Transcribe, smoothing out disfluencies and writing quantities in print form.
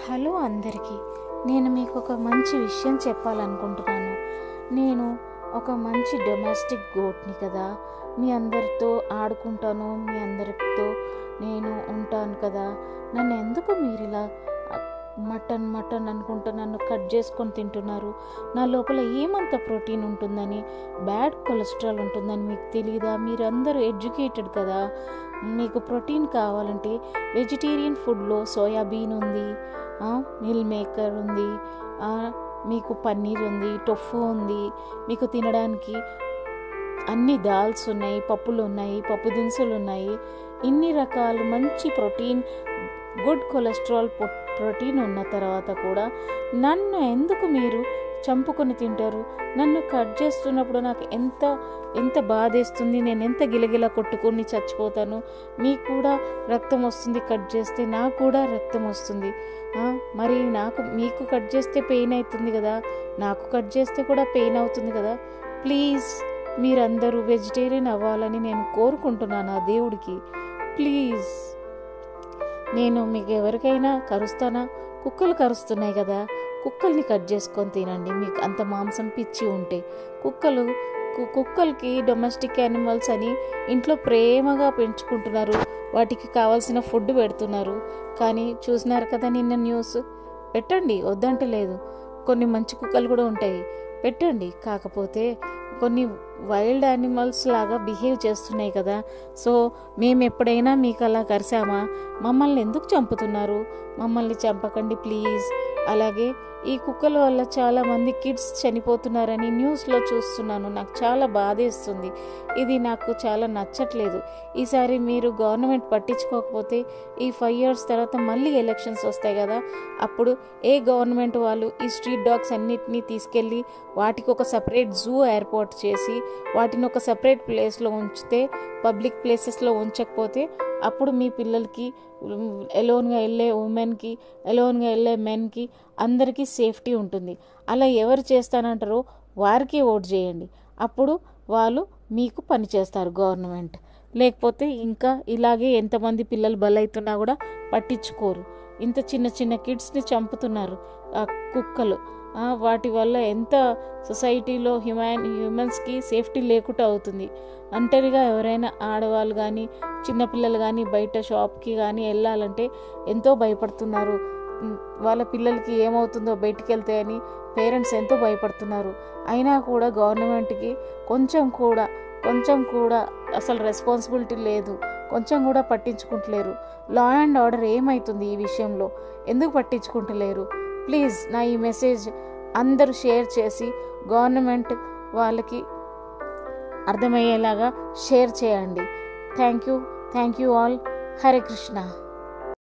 Hello అందరికీ. నేను మీకు ఒక మంచి విషయం చెప్పాలనుకుంటున్నాను. నేను ఒక మంచి డొమెస్టిక్ గోట్ని కదా, మీ అందరితో ఆడుకుంటాను, మీ అందరితో నేను ఉంటాను కదా. నన్ను ఎందుకు మీరు ఇలా మటన్ మటన్ అనుకుంటూ నన్ను కట్ చేసుకొని తింటున్నారు? నా లోపల ఏమంత ప్రోటీన్ ఉంటుందని, బ్యాడ్ కొలెస్ట్రాల్ ఉంటుందని మీకు తెలియదా? మీరందరూ ఎడ్యుకేటెడ్ కదా. మీకు ప్రోటీన్ కావాలంటే వెజిటేరియన్ ఫుడ్లో సోయాబీన్ ఉంది, మిల్ మేకర్ ఉంది, మీకు పన్నీర్ ఉంది, టొఫు ఉంది, మీకు తినడానికి అన్ని దాల్స్ ఉన్నాయి, పప్పులు ఉన్నాయి, పప్పు దినుసులు ఉన్నాయి. ఇన్ని రకాల మంచి ప్రోటీన్, గుడ్ కొలెస్ట్రాల్ ప్రోటీన్ ఉన్న తర్వాత కూడా నన్ను ఎందుకు మీరు చంపుకొని తింటారు? నన్ను కట్ చేస్తున్నప్పుడు నాకు ఎంత బాధేస్తుంది, నేను ఎంత గిలగిలా కొట్టుకొని చచ్చిపోతాను. మీకు కూడా రక్తం వస్తుంది కట్ చేస్తే, నాకు కూడా రక్తం వస్తుంది. మరి మీకు కట్ చేస్తే పెయిన్ అవుతుంది కదా, నాకు కట్ చేస్తే కూడా పెయిన్ అవుతుంది కదా. ప్లీజ్ మీరందరూ వెజిటేరియన్ అవ్వాలని నేను కోరుకుంటున్నాను ఆ దేవుడికి. ప్లీజ్. నేను మీకు ఎవరికైనా కరుస్తానా? కుక్కలు కరుస్తున్నాయి కదా, కుక్కల్ని కట్ చేసుకొని తినండి. మీకు అంత మాంసం పిచ్చి ఉంటే. కుక్కలకి డొమెస్టిక్ యానిమల్స్ అని ఇంట్లో ప్రేమగా పెంచుకుంటున్నారు, వాటికి కావాల్సిన ఫుడ్ పెడుతున్నారు. కానీ చూసినారు కదా నిన్న న్యూస్. పెట్టండి, వద్దంటే లేదు. కొన్ని మంచి కుక్కలు కూడా ఉంటాయి, పెట్టండి. కాకపోతే కొన్ని వైల్డ్ యానిమల్స్ లాగా బిహేవ్ చేస్తున్నాయి కదా. సో మేము ఎప్పుడైనా మీకు అలా కరిసామా? మమ్మల్ని ఎందుకు చంపుతున్నారు? మమ్మల్ని చంపకండి ప్లీజ్. అలాగే ఈ కుక్కల వల్ల చాలామంది కిడ్స్ చనిపోతున్నారని న్యూస్లో చూస్తున్నాను. నాకు చాలా బాధేస్తుంది. ఇది నాకు చాలా నచ్చట్లేదు. ఈసారి మీరు గవర్నమెంట్ పట్టించుకోకపోతే ఈ 5 years తర్వాత మళ్ళీ ఎలక్షన్స్ వస్తాయి కదా, అప్పుడు ఏ గవర్నమెంట్ వాళ్ళు ఈ స్ట్రీట్ డాగ్స్ అన్నిటినీ తీసుకెళ్ళి వాటికి ఒక సపరేట్ జూ ఏర్పాటు చేసి వాటిని ఒక సపరేట్ ప్లేస్లో ఉంచితే, పబ్లిక్ ప్లేసెస్లో ఉంచకపోతే, అప్పుడు మీ పిల్లలకి, ఎలోన్గా వెళ్ళే ఉమెన్కి, ఎలోన్గా వెళ్ళే మెన్కి అందరికీ సేఫ్టీ ఉంటుంది. అలా ఎవరు చేస్తానంటారో వారికి ఓట్ చేయండి. అప్పుడు వాళ్ళు మీకు పని చేస్తారు గవర్నమెంట్. లేకపోతే ఇంకా ఇలాగే ఎంతమంది పిల్లలు బలవుతున్నా కూడా పట్టించుకోరు. ఇంత చిన్న చిన్న కిడ్స్ని చంపుతున్నారు ఆ కుక్కలు. వాటి వల్ల ఎంత సొసైటీలో హ్యూమన్స్కి సేఫ్టీ లేకుండా అవుతుంది. ఒంటరిగా ఎవరైనా ఆడవాళ్ళు కానీ చిన్నపిల్లలు కానీ బయట షాప్కి కానీ వెళ్ళాలంటే ఎంతో భయపడుతున్నారు. వాళ్ళ పిల్లలకి ఏమవుతుందో బయటికి వెళ్తే అని పేరెంట్స్ ఎంతో భయపడుతున్నారు. అయినా కూడా గవర్నమెంట్కి కొంచెం కూడా అసలు రెస్పాన్సిబిలిటీ లేదు, కొంచెం కూడా పట్టించుకుంటలేరు. లా అండ్ ఆర్డర్ ఏమవుతుంది ఈ విషయంలో? ఎందుకు పట్టించుకుంటలేరు? ప్లీజ్ నా ఈ మెసేజ్ అందరూ షేర్ చేసి గవర్నమెంట్ వాళ్ళకి అర్థమయ్యేలాగా షేర్ చేయండి. Thank you all. Hare Krishna.